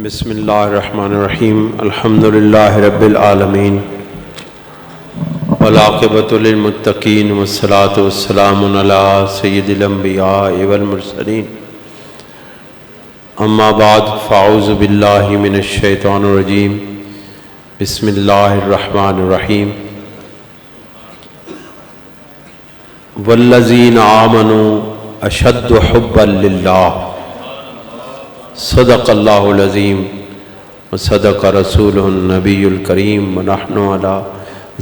بسم اللہ الرحمن الرحیم الحمد للہ رب العالمین والعاقبۃ للمتقین والصلاۃ والسلام علی سید الانبیاء والمرسلین اما بعد فاعوذ باللہ من الشیطان الرجیم بسم اللہ الرحمن الرحیم والذین آمنوا اشد حبا للہ صدق اللہ العظیم وصدق رسولہ النبی الکریم ونحن علی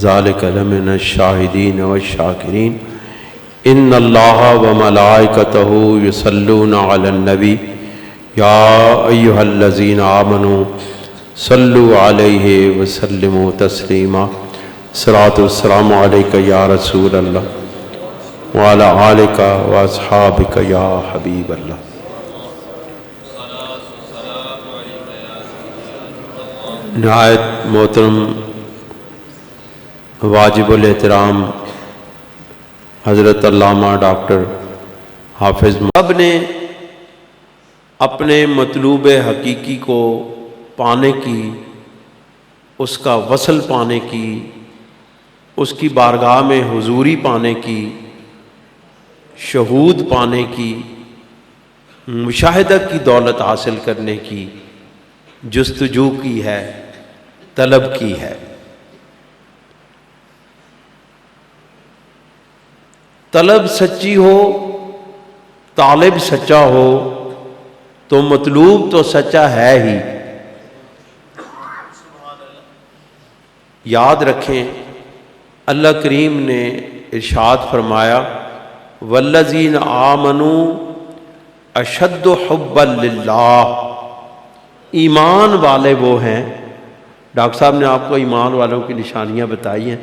ذالک لمن الشاہدین والشاکرین ان اللہ وملائکتہ یصلون علی النبی یا ایہا الذین آمنوا صلوا علیہ وسلموا تسلیما صلاۃ والسلام علیک یا رسول اللہ وعلی آلک واصحابک یا حبیب اللہ۔ نہایت محترم واجب الاحترام حضرت علامہ ڈاکٹر حافظ اب نے اپنے مطلوب حقیقی کو پانے کی، اس کا وصل پانے کی، اس کی بارگاہ میں حضوری پانے کی، شہود پانے کی، مشاہدہ کی دولت حاصل کرنے کی جستجو کی ہے، طلب کی ہے۔ طلب سچی ہو، طالب سچا ہو تو مطلوب تو سچا ہے ہی۔ یاد رکھیں اللہ کریم نے ارشاد فرمایا والذین آمنوا اشد حبا للہ، ایمان والے وہ ہیں۔ ڈاکٹر صاحب نے آپ کو ایمان والوں کی نشانیاں بتائی ہیں،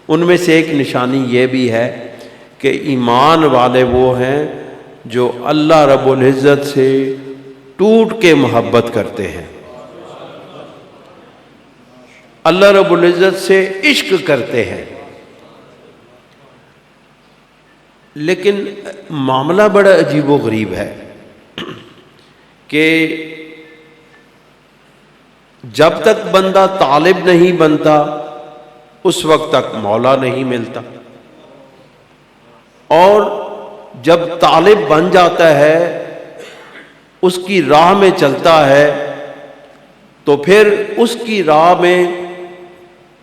ان میں سے ایک نشانی یہ بھی ہے کہ ایمان والے وہ ہیں جو اللہ رب العزت سے ٹوٹ کے محبت کرتے ہیں، اللہ رب العزت سے عشق کرتے ہیں۔ لیکن معاملہ بڑا عجیب و غریب ہے کہ جب تک بندہ طالب نہیں بنتا اس وقت تک مولا نہیں ملتا، اور جب طالب بن جاتا ہے، اس کی راہ میں چلتا ہے، تو پھر اس کی راہ میں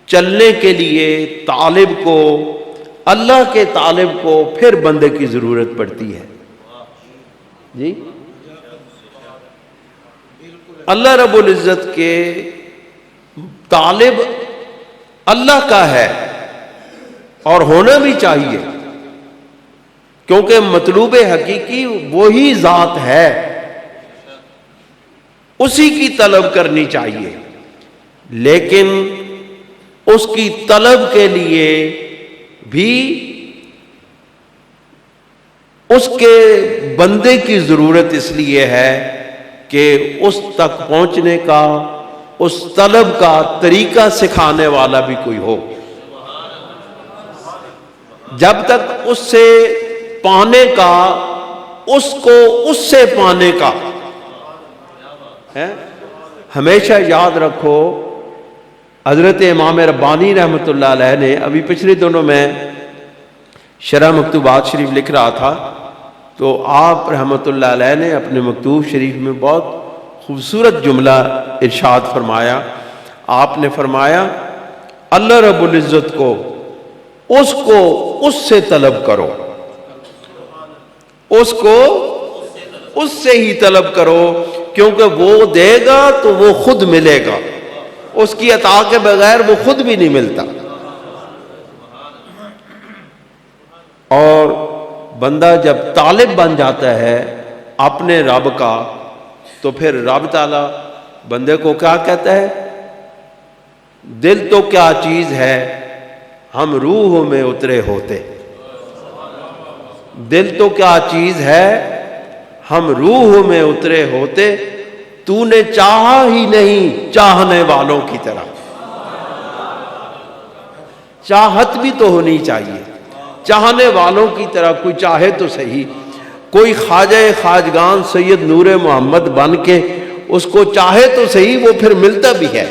چلنے کے لیے طالب کو، اللہ کے طالب کو پھر بندے کی ضرورت پڑتی ہے۔ جی اللہ رب العزت کے طالب اللہ کا ہے اور ہونا بھی چاہیے، کیونکہ مطلوب حقیقی وہی ذات ہے، اسی کی طلب کرنی چاہیے۔ لیکن اس کی طلب کے لیے بھی اس کے بندے کی ضرورت اس لیے ہے کہ اس تک پہنچنے کا، اس طلب کا طریقہ سکھانے والا بھی کوئی ہو۔ جب تک اس سے پانے کا، اس کو اس سے پانے کا ہے۔ ہمیشہ یاد رکھو حضرت امام ربانی رحمۃ اللہ علیہ نے، ابھی پچھلے دنوں میں شرح مکتوبات شریف لکھ رہا تھا، تو آپ رحمۃ اللہ علیہ نے اپنے مکتوب شریف میں بہت خوبصورت جملہ ارشاد فرمایا۔ آپ نے فرمایا اللہ رب العزت کو اس سے طلب کرو، اس کو اس سے ہی طلب کرو، کیونکہ وہ دے گا تو وہ خود ملے گا، اس کی عطا کے بغیر وہ خود بھی نہیں ملتا۔ اور بندہ جب طالب بن جاتا ہے اپنے رب کا، تو پھر رب تعالیٰ بندے کو کیا کہتا ہے؟ دل تو کیا چیز ہے ہم روح میں اترے ہوتے، دل تو کیا چیز ہے ہم روح میں اترے ہوتے، تو نے چاہا ہی نہیں چاہنے والوں کی طرح۔ چاہت بھی تو ہونی چاہیے، چاہنے والوں کی طرح کوئی چاہے تو صحیح۔ کوئی خواجہ خواجگان سید نور محمد بن کے اس کو چاہے تو صحیح وہ پھر ملتا بھی ہے.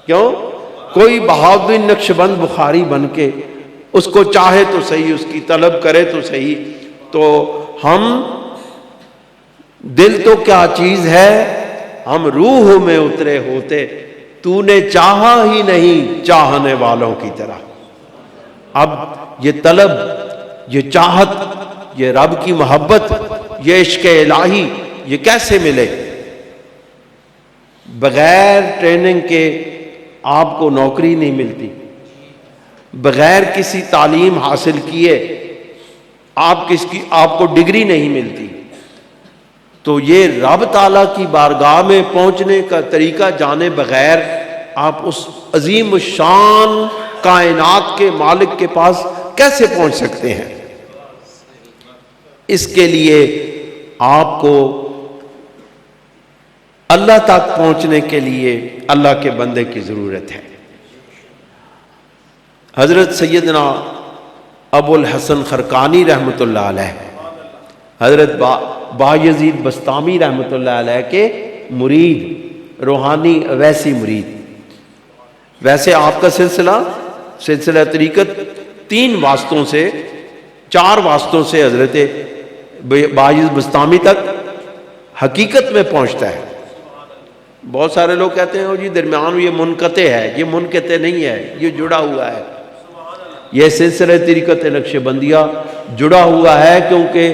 کیوں؟ کوئی بہاؤالدین نقشبند بخاری بن کے اس کو چاہے تو صحیح، اس کی طلب کرے تو صحیح. تو ہم دل تو کیا چیز ہے، ہم روح میں اترے ہوتے، تو نے چاہا ہی نہیں چاہنے والوں کی طرح. اب یہ طلب، یہ چاہت، یہ رب کی محبت، یہ عشق الہی، یہ کیسے ملے؟ بغیر ٹریننگ کے آپ کو نوکری نہیں ملتی، بغیر کسی تعلیم حاصل کیے آپ کو ڈگری نہیں ملتی. تو یہ رب تعالیٰ کی بارگاہ میں پہنچنے کا طریقہ جانے بغیر آپ اس عظیم الشان کائنات کے مالک کے پاس کیسے پہنچ سکتے ہیں؟ اس کے لیے آپ کو اللہ تک پہنچنے کے لیے اللہ کے بندے کی ضرورت ہے. حضرت سیدنا ابو الحسن خرقانی رحمۃ اللہ علیہ، حضرت بایزید بسطامی رحمۃ اللہ علیہ کے مرید، روحانی ویسی مرید. ویسے آپ کا سلسلہ طریقت 3 واسطوں سے 4 واسطوں سے حضرت بایزید بسطامی تک حقیقت میں پہنچتا ہے. بہت سارے لوگ کہتے ہیں جی درمیان یہ منقطع ہے، یہ منقطع نہیں ہے، یہ جڑا ہوا ہے. یہ سلسلہ طریقت نقشبندیہ جڑا ہوا ہے، کیونکہ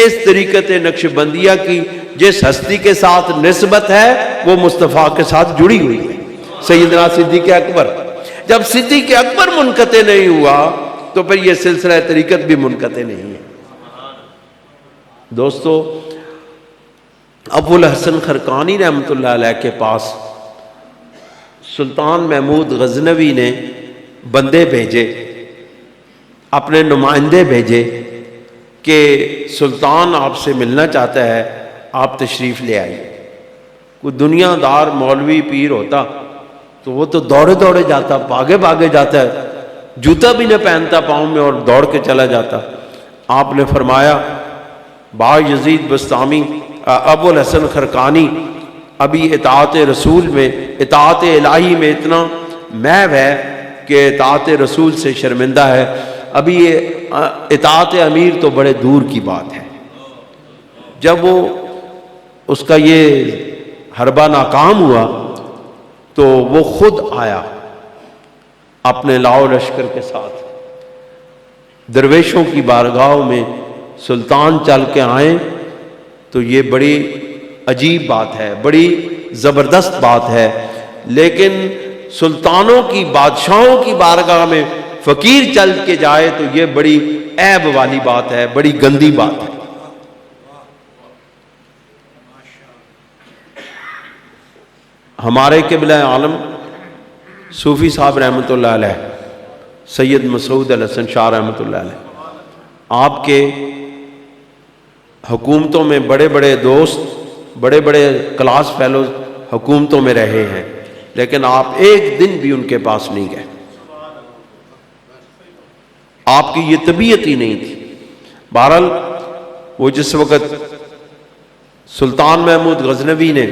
اس طریقت نقشبندیہ کی جس ہستی کے ساتھ نسبت ہے وہ مصطفیٰ کے ساتھ جڑی ہوئی ہے، سیدنا صدیق اکبر. جب صدیق اکبر منقطع نہیں ہوا تو پھر یہ سلسلہ طریقت بھی منقطع نہیں ہے. دوستو، ابو الحسن خرقانی رحمۃ اللہ علیہ کے پاس سلطان محمود غزنوی نے بندے بھیجے، اپنے نمائندے بھیجے کہ سلطان آپ سے ملنا چاہتا ہے، آپ تشریف لے آئیے. کوئی دنیا دار مولوی پیر ہوتا تو وہ تو دوڑے دوڑے جاتا، بھاگے بھاگے جاتا ہے، جوتا بھی نہ پہنتا پاؤں میں اور دوڑ کے چلا جاتا. آپ نے فرمایا بایزید بسطامی ابو الحسن خرقانی ابھی اطاعت رسول میں، اطاعت الہی میں اتنا محو ہے کہ اطاعت رسول سے شرمندہ ہے، ابھی یہ اطاعت امیر تو بڑے دور کی بات ہے. جب وہ اس کا یہ حربہ ناکام ہوا تو وہ خود آیا اپنے لاؤ لشکر کے ساتھ. درویشوں کی بارگاہوں میں سلطان چل کے آئیں تو یہ بڑی عجیب بات ہے، بڑی زبردست بات ہے. لیکن سلطانوں کی، بادشاہوں کی بارگاہ میں فقیر چل کے جائے تو یہ بڑی عیب والی بات ہے، بڑی گندی بات ہے. ہمارے قبلہ عالم صوفی صاحب رحمۃ اللہ علیہ، سید مسعود الحسن شاہ رحمۃ اللہ علیہ، آپ کے حکومتوں میں بڑے بڑے دوست، بڑے بڑے کلاس فیلوز حکومتوں میں رہے ہیں، لیکن آپ ایک دن بھی ان کے پاس نہیں گئے. آپ کی یہ طبیعت ہی نہیں تھی. بہرحال وہ جس وقت سلطان محمود غزنوی نے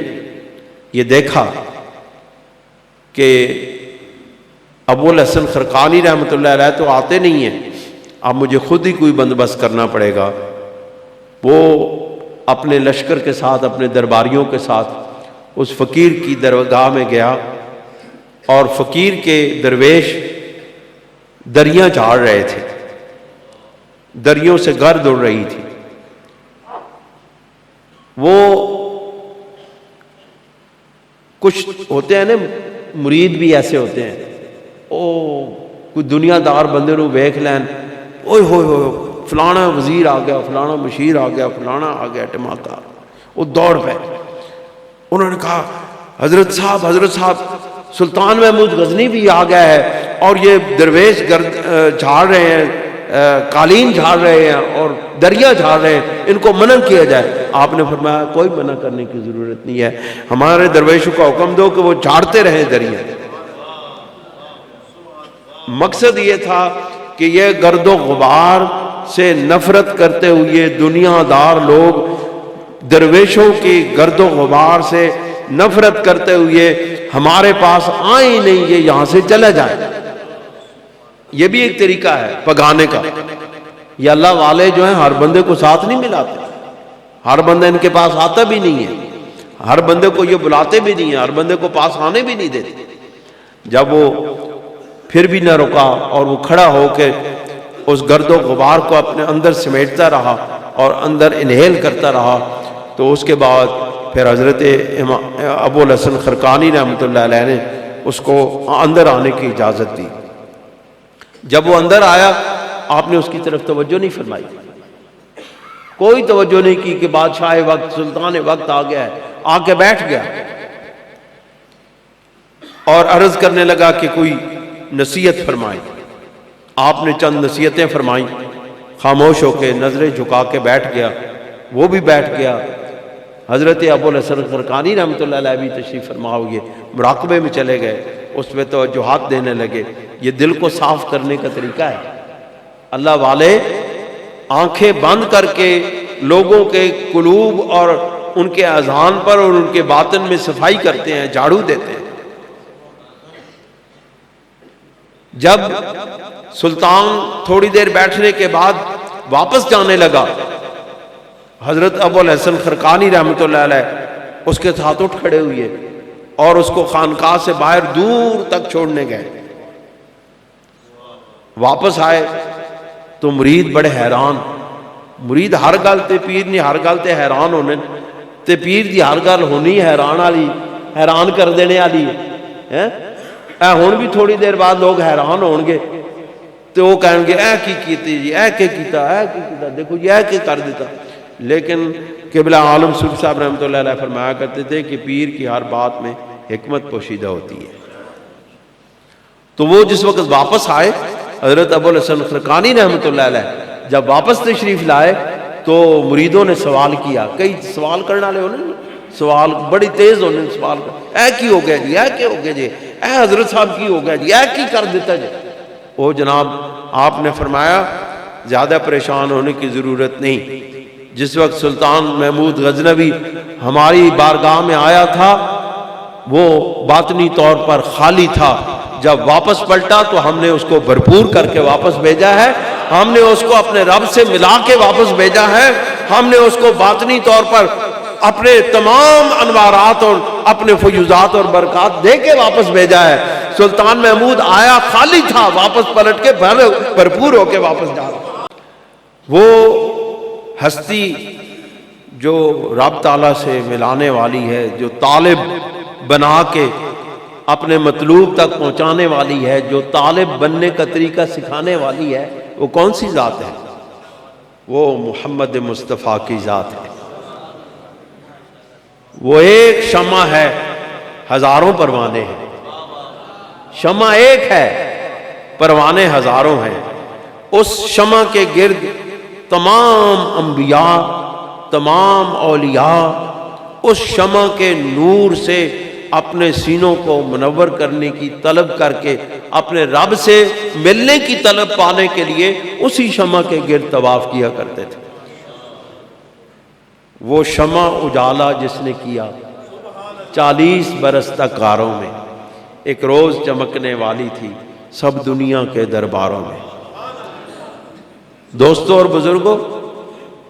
یہ دیکھا کہ ابو الحسن خرقانی رحمۃ اللہ علیہ تو آتے نہیں ہیں، اب مجھے خود ہی کوئی بندوبست کرنا پڑے گا. وہ اپنے لشکر کے ساتھ، اپنے درباریوں کے ساتھ اس فقیر کی درگاہ میں گیا اور فقیر کے درویش دریاں جھاڑ رہے تھے، دریوں سے گرد اڑ رہی تھی. وہ کچھ ہوتے ہیں نا مرید بھی ایسے ہوتے ہیں، کوئی دنیا دار بندے نو ویکھ لین، اوئے ہوئے ہوئے فلانا وزیر آ گیا، فلانا مشیر آ گیا، فلانا آ گیا ٹماکہ، وہ دوڑ پہ. انہوں نے کہا حضرت صاحب سلطان محمود غزنی بھی آ گیا ہے اور یہ درویش جھاڑ رہے ہیں، قالین جھاڑ رہے ہیں اور دریا جھاڑ رہے ہیں، ان کو منع کیا جائے. آپ نے فرمایا کوئی منع کرنے کی ضرورت نہیں ہے، ہمارے درویشوں کا حکم دو کہ وہ جھاڑتے رہیں دریا. مقصد یہ تھا کہ یہ گرد و غبار سے نفرت کرتے ہوئے دنیا دار لوگ درویشوں کی گرد و غبار سے نفرت کرتے ہوئے ہمارے پاس آئیں ہی نہیں، یہ یہاں سے چلا جائے. یہ بھی ایک طریقہ ہے پگانے کا. یہ اللہ والے جو ہیں ہر بندے کو ساتھ نہیں ملاتے، ہر بندہ ان کے پاس آتا بھی نہیں ہے، ہر بندے کو یہ بلاتے بھی نہیں ہیں، ہر بندے کو پاس آنے بھی نہیں دیتے. جب وہ پھر بھی نہ رکا اور وہ کھڑا ہو کے اس گرد و غبار کو اپنے اندر سمیٹتا رہا اور اندر انہیل کرتا رہا، تو اس کے بعد پھر حضرت ابو الحسن خرقانی رحمۃ اللہ علیہ نے اس کو اندر آنے کی اجازت دی. جب وہ اندر آیا آپ نے اس کی طرف توجہ نہیں فرمائی، کوئی توجہ نہیں کی کہ بادشاہ وقت سلطان وقت آ گیا ہے. آ کے بیٹھ گیا اور عرض کرنے لگا کہ کوئی نصیحت فرمائے. آپ نے چند نصیحتیں فرمائیں، خاموش ہو کے نظریں جھکا کے بیٹھ گیا. وہ بھی بیٹھ گیا. حضرت ابو الحسن خرقانی رحمۃ اللہ علیہ بھی تشریف فرما ہوئے مراقبے میں چلے گئے، اس پہ توجہات دینے لگے. یہ دل کو صاف کرنے کا طریقہ ہے. اللہ والے آنکھیں بند کر کے لوگوں کے قلوب اور ان کے اذہان پر اور ان کے باطن میں صفائی کرتے ہیں، جھاڑو دیتے ہیں. جب سلطان تھوڑی دیر بیٹھنے کے بعد واپس جانے لگا، حضرت ابو الحسن خرقانی رحمۃ اللہ علیہ اس کے ساتھ اٹھ کھڑے ہوئے اور اس کو خانقاہ سے باہر دور تک چھوڑنے گئے. واپس آئے تو مرید بڑے حیران. مرید ہر گل تے پیر نہیں ہر گل تے حیران ہونے تے پیر دی ہر گل ہونی حیران والی، حیران کر دینے والی ہے. ہن بھی تھوڑی دیر بعد لوگ حیران ہون گے تو وہ کہیں گے اے کی کیتی جی، اے کی کیتا، اے کی کیتا، دیکھو جی اے کی کر دیتا. لیکن قبلہ عالم صوفی صاحب رحمۃ اللہ علیہ فرمایا کرتے تھے کہ پیر کی ہر بات میں حکمت پوشیدہ ہوتی ہے. تو وہ جس وقت واپس آئے حضرت ابو الحسن خرقانی رحمۃ اللہ علیہ جب واپس تشریف لائے تو مریدوں نے سوال کیا. کئی سوال کرنے والے ہونے، سوال بڑی تیز ہونے سوال کر، اے کی ہو گیا جی، اے کی ہو گیا جی، اے حضرت صاحب کی ہو گیا جی، اے کی کر دیتا جی. وہ جناب آپ نے فرمایا زیادہ پریشان ہونے کی ضرورت نہیں. جس وقت سلطان محمود غزنوی ہماری بارگاہ میں آیا تھا وہ باطنی طور پر خالی تھا. جب واپس پلٹا تو ہم نے اس کو بھرپور کر کے واپس بھیجا ہے. ہم نے اس کو اپنے رب سے ملا کے واپس بھیجا ہے. ہم نے اس کو باطنی طور پر اپنے تمام انوارات اور اپنے فیوزات اور برکات دے کے واپس بھیجا ہے. سلطان محمود آیا خالی تھا، واپس پلٹ کے بھرپور ہو کے واپس جا رہا. وہ ہستی جو رب تعالیٰ سے ملانے والی ہے، جو طالب بنا کے اپنے مطلوب تک پہنچانے والی ہے، جو طالب بننے کا طریقہ سکھانے والی ہے، وہ کون سی ذات ہے؟ وہ محمد مصطفیٰ کی ذات ہے. وہ ایک شمع ہے، ہزاروں پروانے ہیں. شمع ایک ہے، پروانے ہزاروں ہیں. اس شمع کے گرد تمام انبیاء، تمام اولیاء اس شمع کے نور سے اپنے سینوں کو منور کرنے کی طلب کر کے اپنے رب سے ملنے کی طلب پانے کے لیے اسی شمع کے گرد طواف کیا کرتے تھے. وہ شمع اجالا جس نے کیا 40 برس تک غاروں میں، ایک روز چمکنے والی تھی سب دنیا کے درباروں میں. دوستوں اور بزرگوں،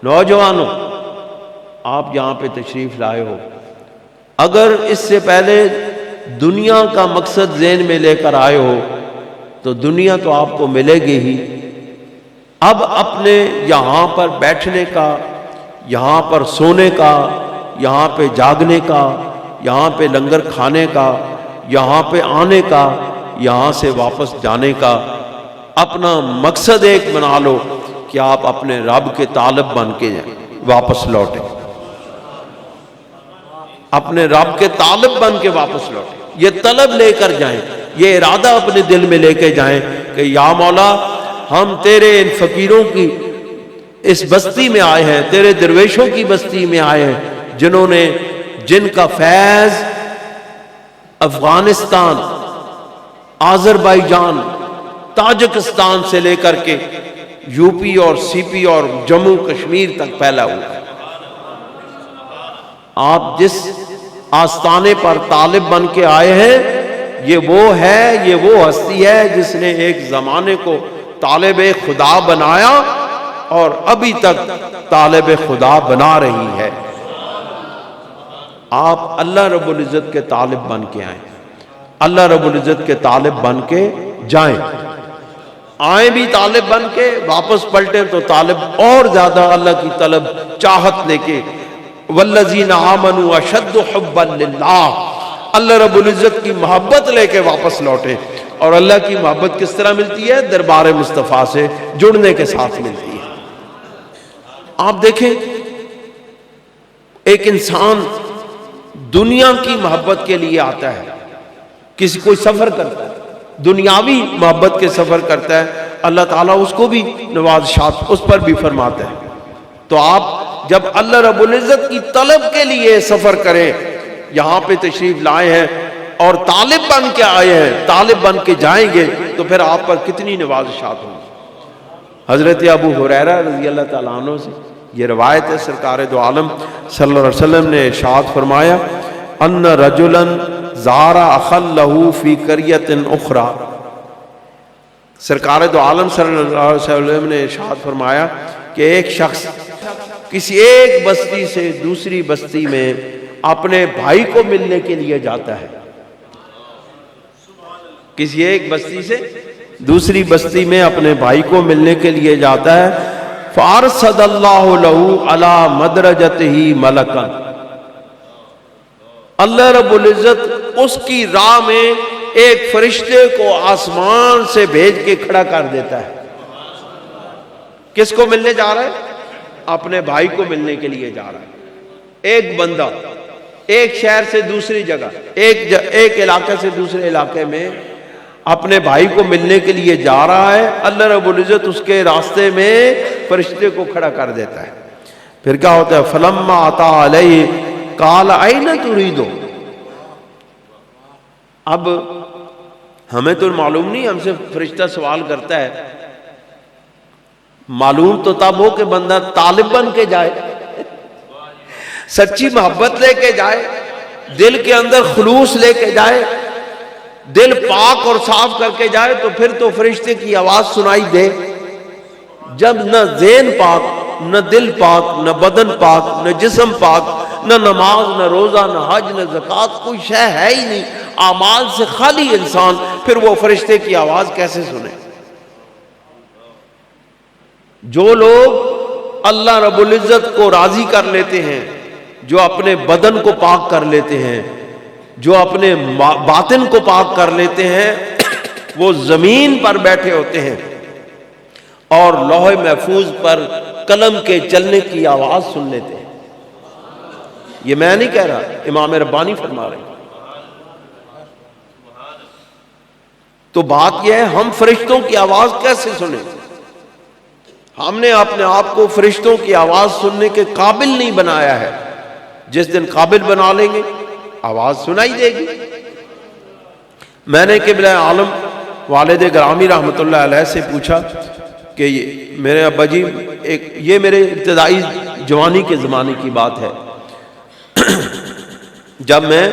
نوجوانوں، آپ یہاں پہ تشریف لائے ہو، اگر اس سے پہلے دنیا کا مقصد ذہن میں لے کر آئے ہو تو دنیا تو آپ کو ملے گی ہی. اب اپنے یہاں پر بیٹھنے کا، یہاں پر سونے کا، یہاں پہ جاگنے کا، یہاں پہ لنگر کھانے کا، یہاں پہ آنے کا، یہاں سے واپس جانے کا اپنا مقصد ایک بنا لو کہ آپ اپنے رب کے طالب بن کے جائیں، واپس لوٹیں. اپنے رب کے طالب بن کے واپس لوٹیں. یہ طلب لے کر جائیں، یہ ارادہ اپنے دل میں لے کے جائیں کہ یا مولا ہم تیرے ان فقیروں کی اس بستی میں آئے ہیں، تیرے درویشوں کی بستی میں آئے ہیں جن کا فیض افغانستان، آذربائیجان، تاجکستان سے لے کر کے یو پی اور سی پی اور جموں کشمیر تک پھیلا ہوا ہے. آپ جس آستانے پر طالب بن کے آئے ہیں یہ وہ ہے، یہ وہ ہستی ہے جس نے ایک زمانے کو طالب خدا بنایا اور ابھی تک طالب خدا بنا رہی ہے۔ آپ اللہ رب العزت کے طالب بن کے آئیں، اللہ رب العزت کے طالب بن کے جائیں، آئیں بھی طالب بن کے، واپس پلٹیں تو طالب اور زیادہ اللہ کی طلب چاہت لے کے، والذین آمنوا اشد حبا للہ، اللہ رب العزت کی محبت لے کے واپس لوٹیں۔ اور اللہ کی محبت کس طرح ملتی ہے؟ دربار مصطفیٰ سے جڑنے کے ساتھ ملتی ہے۔ آپ دیکھیں ایک انسان دنیا کی محبت کے لیے آتا ہے، کسی کوئی سفر کرتا ہے، دنیاوی محبت کے سفر کرتا ہے، اللہ تعالیٰ اس کو بھی نوازشات اس پر بھی فرماتا ہے۔ تو آپ جب اللہ رب العزت کی طلب کے لیے سفر کریں، یہاں پہ تشریف لائے ہیں اور طالب بن کے آئے ہیں، طالب بن کے جائیں گے تو پھر آپ پر کتنی نوازشات ہوں گی۔ حضرت ابو ہریرہ رضی اللہ تعالیٰ عنہ سے یہ روایت ہے، سرکار دو عالم صلی اللہ علیہ وسلم نے ارشاد فرمایا ان رجلا زار اخا له فی قریۃ اخری، سرکار دو عالم صلی اللہ علیہ وسلم نے ارشاد فرمایا کہ ایک شخص کسی ایک بستی سے دوسری بستی میں اپنے بھائی کو ملنے کے لیے جاتا ہے، کسی ایک بستی سے دوسری بستی میں اپنے بھائی کو ملنے کے لیے جاتا ہے، فارسد اللہ لہ علی مدرجتہ ملکا، اللہ رب العزت اس کی راہ میں ایک فرشتے کو آسمان سے بھیج کے کھڑا کر دیتا ہے۔ کس کو ملنے جا رہا ہے؟ اپنے بھائی کو ملنے کے لیے جا رہا ہے۔ ایک بندہ ایک شہر سے دوسری جگہ، ایک علاقے سے دوسرے علاقے میں اپنے بھائی کو ملنے کے لیے جا رہا ہے، اللہ رب العزت اس کے راستے میں فرشتے کو کھڑا کر دیتا ہے۔ پھر کیا ہوتا ہے؟ فلما اتی علیہ قال این ترید، اب ہمیں تو معلوم نہیں، ہم سے فرشتہ سوال کرتا ہے، معلوم تو تب ہو کہ بندہ طالب بن کے جائے، سچی محبت لے کے جائے، دل کے اندر خلوص لے کے جائے، دل پاک اور صاف کر کے جائے، تو پھر تو فرشتے کی آواز سنائی دے۔ جب نہ ذہن پاک، نہ دل پاک، نہ بدن پاک، نہ جسم پاک، نہ نماز، نہ روزہ، نہ حج، نہ زکوٰۃ، کوئی شے ہے ہی نہیں، اعمال سے خالی انسان، پھر وہ فرشتے کی آواز کیسے سنے؟ جو لوگ اللہ رب العزت کو راضی کر لیتے ہیں، جو اپنے بدن کو پاک کر لیتے ہیں، جو اپنے باطن کو پاک کر لیتے ہیں، وہ زمین پر بیٹھے ہوتے ہیں اور لوح محفوظ پر قلم کے چلنے کی آواز سن لیتے ہیں۔ یہ میں نہیں کہہ رہا، امام ربانی فرما رہے ہیں۔ تو بات یہ ہے، ہم فرشتوں کی آواز کیسے سنیں؟ ہم نے اپنے آپ کو فرشتوں کی آواز سننے کے قابل نہیں بنایا ہے۔ جس دن قابل بنا لیں گے آواز سنائی دے گی۔ میں نے قبلہ عالم والد گرامی رحمۃ اللہ علیہ سے پوچھا کہ میرے ابا جی، یہ میرے ابتدائی جوانی کے زمانے کی بات ہے، جب میں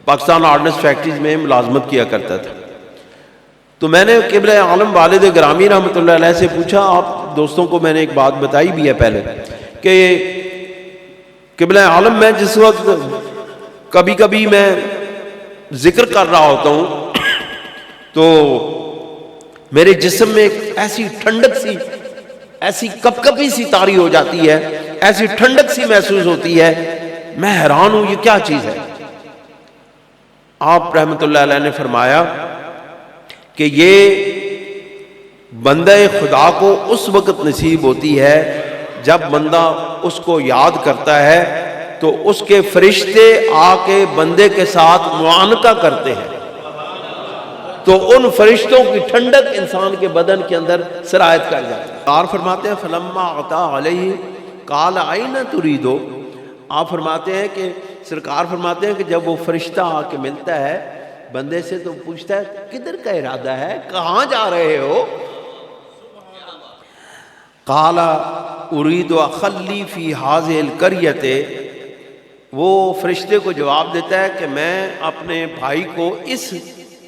پاکستان آرڈننس فیکٹریز میں ملازمت کیا کرتا تھا، تو میں نے قبلہ عالم والد گرامی رحمۃ اللہ علیہ سے پوچھا، آپ دوستوں کو میں نے ایک بات بتائی بھی ہے پہلے، کہ قبلہ عالم میں جس وقت کبھی کبھی میں ذکر کر رہا ہوتا ہوں تو میرے جسم میں ایک ایسی ٹھنڈک سی، ایسی کپکپی سی طاری ہو جاتی ہے، ایسی ٹھنڈک سی محسوس ہوتی ہے، میں حیران ہوں یہ کیا چیز ہے۔ آپ رحمۃ اللہ علیہ نے فرمایا کہ یہ بندہ خدا کو اس وقت نصیب ہوتی ہے جب بندہ اس کو یاد کرتا ہے تو اس کے فرشتے آ کے بندے کے ساتھ معانقہ کرتے ہیں، تو ان فرشتوں کی ٹھنڈک انسان کے بدن کے اندر سرایت کر جاتی ہے۔ آپ فرماتے ہیں فلما اتی علیہ قال این ترید، آپ فرماتے ہیں کہ سرکار فرماتے ہیں کہ جب وہ فرشتہ آ کے ملتا ہے بندے سے تو پوچھتا ہے کدھر کا ارادہ ہے، کہاں جا رہے ہو؟ قال اريد اخلی فی هذه القرية، وہ فرشتے کو جواب دیتا ہے کہ میں اپنے بھائی کو اس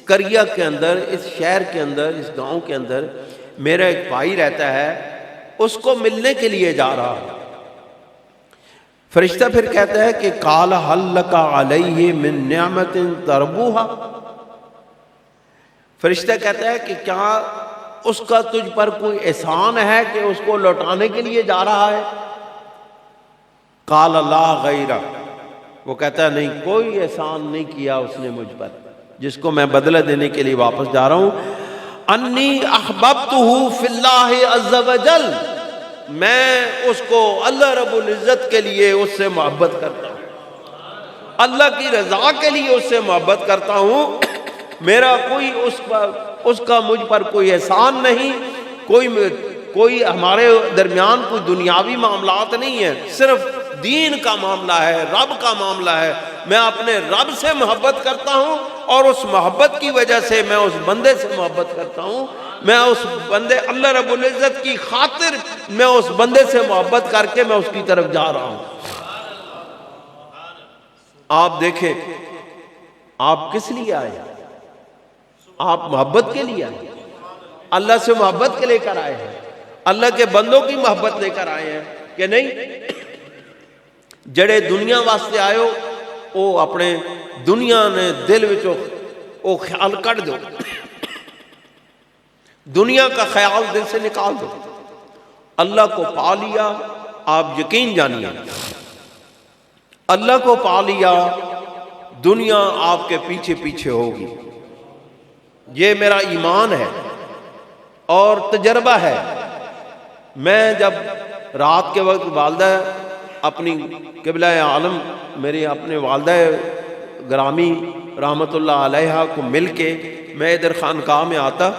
قریہ کے اندر، اس شہر کے اندر، اس گاؤں کے اندر میرا ایک بھائی رہتا ہے، اس کو ملنے کے لیے جا رہا ہوں۔ فرشتہ پھر کہتا ہے کہ قال هل لك علیہ من نعمت تربوها، فرشتہ کہتا ہے کہ کیا اس کا تجھ پر کوئی احسان ہے کہ اس کو لوٹانے کے لیے جا رہا ہے؟ قال لا غیرہ، وہ کہتا ہے نہیں، کوئی احسان نہیں کیا اس نے مجھ پر جس کو میں بدلہ دینے کے لیے واپس جا رہا ہوں۔ انی احببتہ فی اللہ عز وجل، میں اس کو اللہ رب العزت کے لیے اس سے محبت کرتا ہوں، اللہ کی رضا کے لیے اس سے محبت کرتا ہوں، میرا کوئی اس کا مجھ پر کوئی احسان نہیں، کوئی ہمارے درمیان کوئی دنیاوی معاملات نہیں ہے، صرف دین کا معاملہ ہے، رب کا معاملہ ہے۔ میں اپنے رب سے محبت کرتا ہوں اور اس محبت کی وجہ سے میں اس بندے سے محبت کرتا ہوں، میں اس بندے اللہ رب العزت کی خاطر میں اس بندے سے محبت کر کے میں اس کی طرف جا رہا ہوں۔ آپ دیکھیں، آپ کس لیے آئے؟ آپ محبت کے لیے آئے، اللہ سے محبت کے لے کر آئے ہیں، اللہ کے بندوں کی محبت لے کر آئے ہیں کہ نہیں؟ جڑے دنیا واسطے آئے ہو وہ اپنے دنیا نے دل وچوں وہ خیال کٹ دو، دنیا کا خیال دل سے نکال دو، اللہ کو پا لیا، آپ یقین جانیے اللہ کو پا لیا، دنیا آپ کے پیچھے پیچھے ہوگی۔ یہ میرا ایمان ہے اور تجربہ ہے۔ میں جب رات کے وقت والدہ اپنی قبلہ عالم میری اپنے والدہ گرامی رحمت اللہ علیہا کو مل کے میں ادھر خانقاہ میں آتا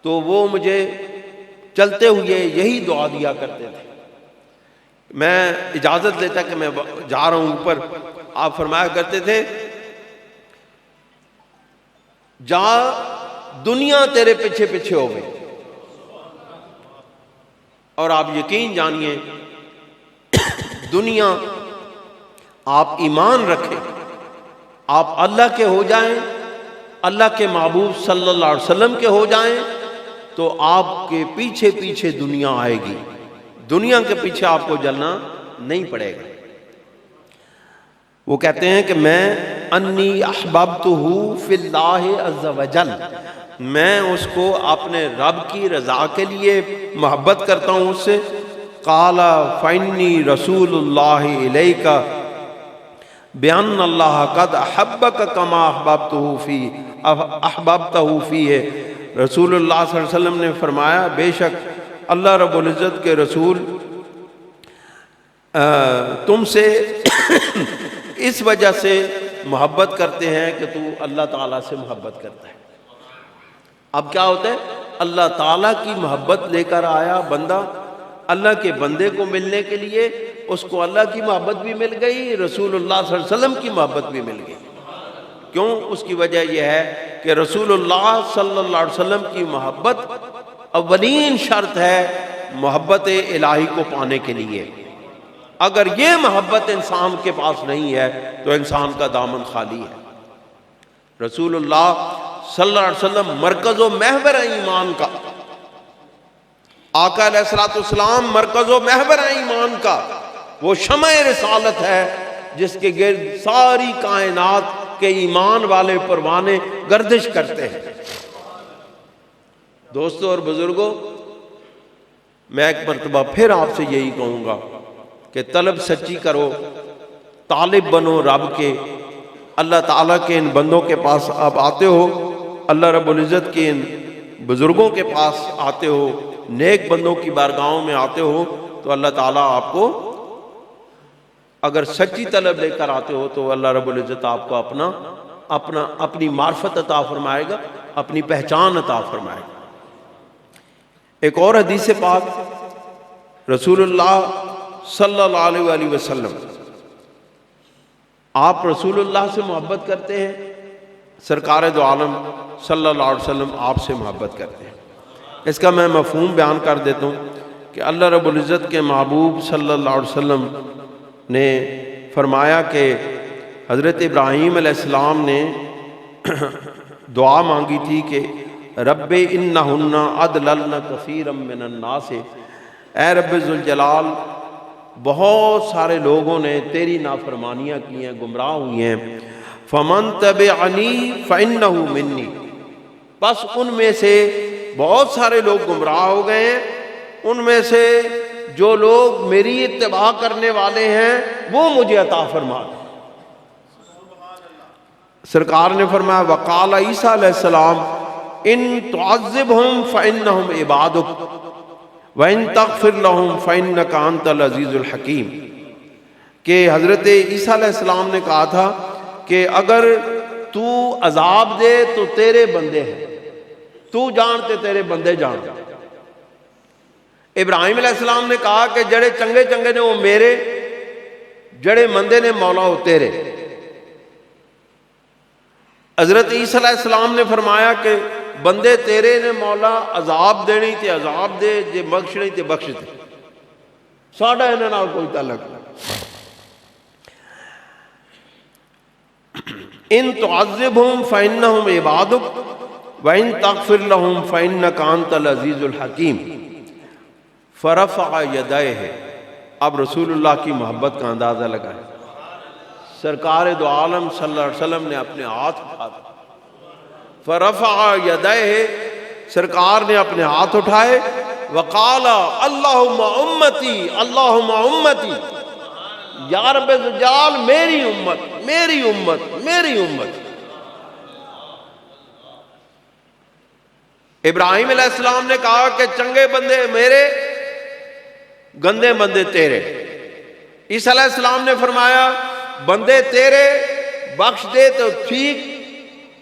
تو وہ مجھے چلتے ہوئے یہی دعا دیا کرتے تھے۔ میں اجازت لیتا کہ میں جا رہا ہوں اوپر، آپ فرمایا کرتے تھے جا دنیا تیرے پیچھے پیچھے ہو گئی۔ اور آپ یقین جانیے دنیا، آپ ایمان رکھیں، آپ اللہ کے ہو جائیں، اللہ کے محبوب صلی اللہ علیہ وسلم کے ہو جائیں تو آپ کے پیچھے پیچھے دنیا آئے گی، دنیا کے پیچھے آپ کو جلنا نہیں پڑے گا۔ وہ کہتے ہیں کہ میں انی احببتہ فی اللہ عز وجل، میں اس کو اپنے رب کی رضا کے لیے محبت کرتا ہوں اس سے۔ قال فإنی رسول اللہ الیک بأن اللہ قد احبک کما احببتہ فیہ، رسول اللہ صلی اللہ علیہ وسلم نے فرمایا بے شک اللہ رب العزت کے رسول تم سے اس وجہ سے محبت کرتے ہیں کہ تو اللہ تعالیٰ سے محبت کرتا ہے۔ اب کیا ہوتا ہے؟ اللہ تعالیٰ کی محبت لے کر آیا بندہ، اللہ کے بندے کو ملنے کے لیے اس کو اللہ کی محبت بھی مل گئی، رسول اللہ صلی اللہ علیہ وسلم کی محبت بھی مل گئی۔ کیوں؟ اس کی وجہ یہ ہے کہ رسول اللہ صلی اللہ علیہ وسلم کی محبت اولین شرط ہے محبت الہی کو پانے کے لیے۔ اگر یہ محبت انسان کے پاس نہیں ہے تو انسان کا دامن خالی ہے۔ رسول اللہ صلی اللہ علیہ وسلم مرکز و محور ہے ایمان کا، آقا علیہ السلام مرکز و محور ہے ایمان کا، وہ شمع رسالت ہے جس کے گرد ساری کائنات کے ایمان والے پروانے گردش کرتے ہیں۔ دوستو اور بزرگوں، میں ایک مرتبہ پھر آپ سے یہی کہوں گا کہ طلب سچی کرو، طالب بنو رب کے، اللہ تعالیٰ کے ان بندوں کے پاس آپ آتے ہو، اللہ رب العزت کے ان بزرگوں کے پاس آتے ہو، نیک بندوں کی بارگاہوں میں آتے ہو تو اللہ تعالیٰ آپ کو اگر سچی طلب لے کر آتے ہو تو اللہ رب العزت آپ کو اپنی معرفت عطا فرمائے گا، اپنی پہچان عطا فرمائے گا۔ ایک اور حدیث پاک رسول اللہ صلی اللہ علیہ وسلم، آپ رسول اللہ سے محبت کرتے ہیں، سرکار دو عالم صلی اللہ علیہ وسلم آپ سے محبت کرتے ہیں۔ اس کا میں مفہوم بیان کر دیتا ہوں کہ اللہ رب العزت کے محبوب صلی اللہ علیہ وسلم نے فرمایا کہ حضرت ابراہیم علیہ السلام نے دعا مانگی تھی کہ رب انہن اضللن کثیرا من الناس، اے رب ذوالجلال بہت سارے لوگوں نے تیری نافرمانیاں کی ہیں، گمراہ ہوئی ہیں، فمن تبعنی فانہ منی، بس ان میں سے بہت سارے لوگ گمراہ ہو گئے ہیں، ان میں سے جو لوگ میری اتباع کرنے والے ہیں وہ مجھے عطا فرما دیں۔ سرکار نے فرمایا وقال عیسیٰ علیہ السلام ان تعذبہم فانہم عبادک وَإِن تَغْفِرْ لَهُمْ فَإِنَّكَ أَنْتَ الْعَزِيزُ الْحَكِيمُ، کہ حضرت عیسیٰ علیہ السلام نے کہا تھا کہ اگر تو عذاب دے تو تیرے بندے ہیں، تو جانتے تیرے بندے جانتے۔ ابراہیم علیہ السلام نے کہا کہ جڑے چنگے چنگے نے وہ میرے، جڑے مندے نے مولا وہ تیرے۔ حضرت عیسیٰ علیہ السلام نے فرمایا کہ بندے تیرے نے مولا، عذاب دینی تے عذاب دے، جے بخشنی تے بخش دے، ساڈا انہاں نال کوئی تعلق نہیں۔ ان تعذبہم فانہم عبادک وان تغفر لہم فانک انت العزیز الحکیم۔ فرفع یدیہ، اب رسول اللہ کی محبت کا اندازہ لگائیں، سرکار دو عالم صلی اللہ علیہ وسلم نے اپنے ہاتھ اٹھائے، فرفع یدیہ، سرکار نے اپنے ہاتھ اٹھائے، وقال اللہم امتی اللہم امتی، یا رب ذوالجلال میری امت میری امت میری امت۔ ابراہیم علیہ السلام نے کہا کہ چنگے بندے میرے، گندے بندے تیرے۔ عیسیٰ علیہ السلام نے فرمایا بندے تیرے، بخش دے تو ٹھیک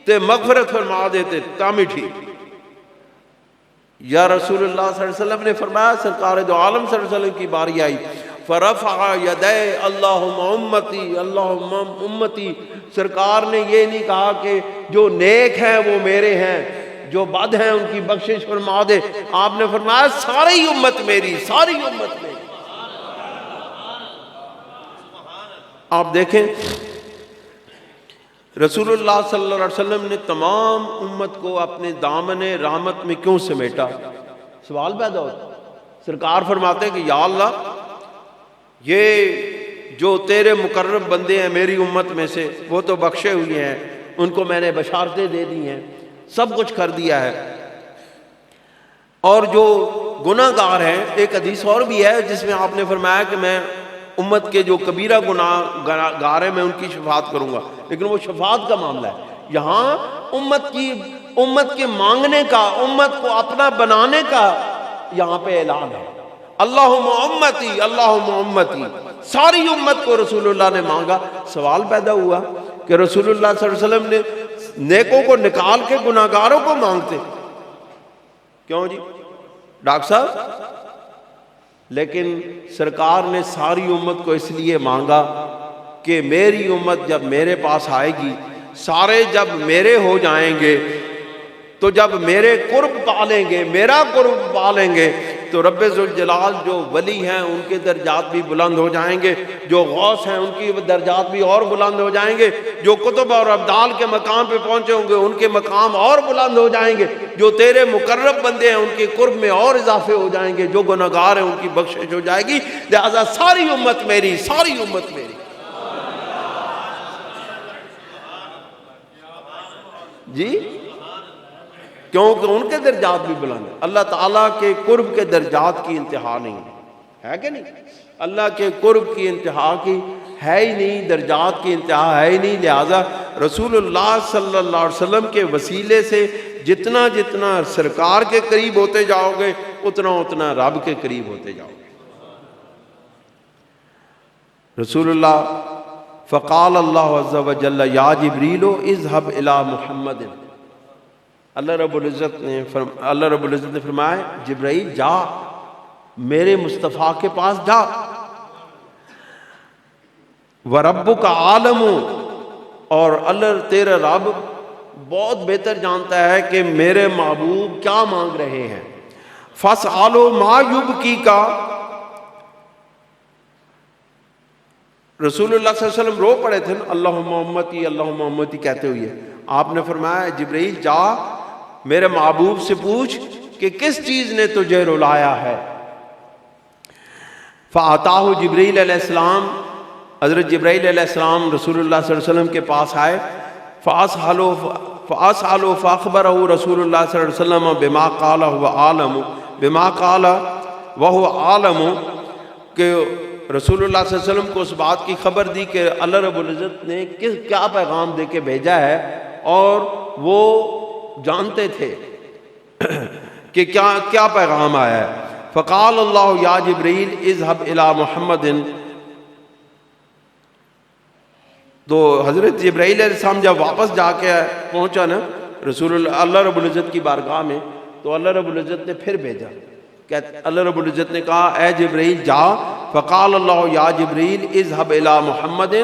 تے مغفرت فرما دیتے تامی ٹھیک۔ یا رسول اللہ صلی اللہ علیہ وسلم نے فرمایا، سرکار دو عالم صلی اللہ علیہ وسلم کی باری آئی، فرفع یدی اللہم امتی اللہم امتی، سرکار نے یہ نہیں کہا کہ جو نیک ہیں وہ میرے ہیں، جو بد ہیں ان کی بخشش فرما دے، آپ نے فرمایا ساری امت میری، ساری امت میری۔ آپ دیکھیں رسول اللہ صلی اللہ علیہ وسلم نے تمام امت کو اپنے دامن رحمت میں کیوں سمیٹا؟ سوال پیدا ہوتا، سرکار فرماتے ہیں کہ یا اللہ یہ جو تیرے مقرب بندے ہیں میری امت میں سے، وہ تو بخشے ہوئے ہیں، ان کو میں نے بشارتیں دے دی ہیں، سب کچھ کر دیا ہے، اور جو گناہ گار ہیں، ایک حدیث اور بھی ہے جس میں آپ نے فرمایا کہ میں امت کے جو کبیرہ گناہ گار ہیں میں ان کی شفاعت کروں گا، لیکن وہ شفاعت کا معاملہ ہے۔ یہاں امت کے مانگنے کا، امت کو اپنا بنانے کا یہاں پہ اعلان ہے، اللہم امتی اللہم امتی، ساری امت کو رسول اللہ نے مانگا۔ سوال پیدا ہوا کہ رسول اللہ صلی اللہ علیہ وسلم نے نیکوں کو نکال کے گناہگاروں کو مانگتے کیوں جی ڈاکٹر صاحب؟ لیکن سرکار نے ساری امت کو اس لیے مانگا کہ میری امت جب میرے پاس آئے گی، سارے جب میرے ہو جائیں گے، تو جب میرے قرب پالیں گے، میرا قرب پالیں گے، تو رب ذوالجلال جو ولی ہیں ان کے درجات بھی بلند ہو جائیں گے، جو غوث ہیں ان کی درجات بھی اور بلند ہو جائیں گے، جو کتب اور ابدال کے مقام پہ پہنچے ہوں گے ان کے مقام اور بلند ہو جائیں گے، جو تیرے مقرب بندے ہیں ان کے قرب میں اور اضافے ہو جائیں گے، جو گناہگار ہیں ان کی بخشش ہو جائے گی۔ لہذا ساری امت میری، ساری امت میری۔ جی کیونکہ ان کے درجات بھی بلند ہیں، اللہ تعالیٰ کے قرب کے درجات کی انتہا نہیں ہے کہ نہیں؟ اللہ کے قرب کی انتہا کی ہے ہی نہیں، درجات کی انتہا ہے ہی نہیں۔ لہٰذا رسول اللہ صلی اللہ علیہ وسلم کے وسیلے سے جتنا جتنا سرکار کے قریب ہوتے جاؤ گے، اتنا اتنا رب کے قریب ہوتے جاؤ گے۔ رسول اللہ فقال اللہ عز و جل یا جبریل اذهب الی محمد، اللہ رب العزت نے فرمایا جبرائیل جا میرے مصطفیٰ کے پاس جا، وَرَبُّكَ عَالَمُ، اور اللہ تیرا رب بہت بہتر جانتا ہے کہ میرے محبوب کیا مانگ رہے ہیں، فَاسْأَلُوا مَا يُبْكِيكَ، رسول اللہ صلی اللہ علیہ وسلم رو پڑے تھے نا، اللہم امتی اللہم امتی کہتے ہوئے. آپ نے فرمایا جبرائیل جا میرے محبوب سے پوچھ کہ کس چیز نے تجھے رلایا ہے. فَأَتَاهُ جبرائیل علیہ السلام، حضرت جبرائیل علیہ السلام رسول اللہ صلی اللہ علیہ وسلم کے پاس آئے. فَأَسْأَلُوا فَأَخْبَرَهُ رسول اللہ صلی اللہ علیہ وسلم بِمَا قَالَ هُوَ عَالَمُ بِمَا قَالَ وَهُوَ عَالَمُ، کہ رسول اللہ صلی اللہ علیہ وسلم کو اس بات کی خبر دی کہ اللہ رب العزت نے کیا پیغام دے کے بھیجا ہے، اور وہ جانتے تھے کہ کیا پیغام آیا ہے. فقال اللہ یا جبرائیل اذهب الى محمد، تو حضرت جبرائیل علیہ السلام جب واپس جا کے پہنچا نا اللہ رب العزت کی بارگاہ میں، تو اللہ رب العزت نے پھر بھیجا. اللہ رب العزت نے کہا اے جبرائیل جا. فقال اللہ یا جبرائیل اذهب الى محمد،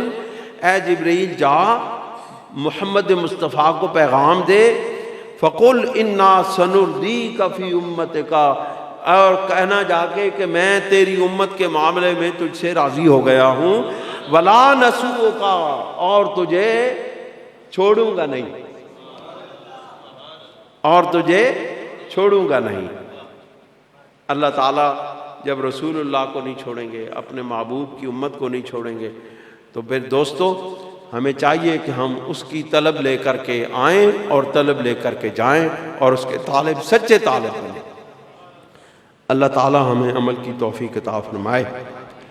اے جبرائیل جا محمد مصطفیٰ کو پیغام دے. فقل انا سنردیک فی امتک، اور کہنا جا کے کہ میں تیری امت کے معاملے میں تجھ سے راضی ہو گیا ہوں. ولا نسوک، اور تجھے چھوڑوں گا نہیں، اور تجھے چھوڑوں گا نہیں. اللہ تعالیٰ جب رسول اللہ کو نہیں چھوڑیں گے، اپنے محبوب کی امت کو نہیں چھوڑیں گے، تو پھر دوستو ہمیں چاہیے کہ ہم اس کی طلب لے کر کے آئیں اور طلب لے کر کے جائیں، اور اس کے طالب سچے طالب بنیں. اللہ تعالیٰ ہمیں عمل کی توفیق عطا فرمائے.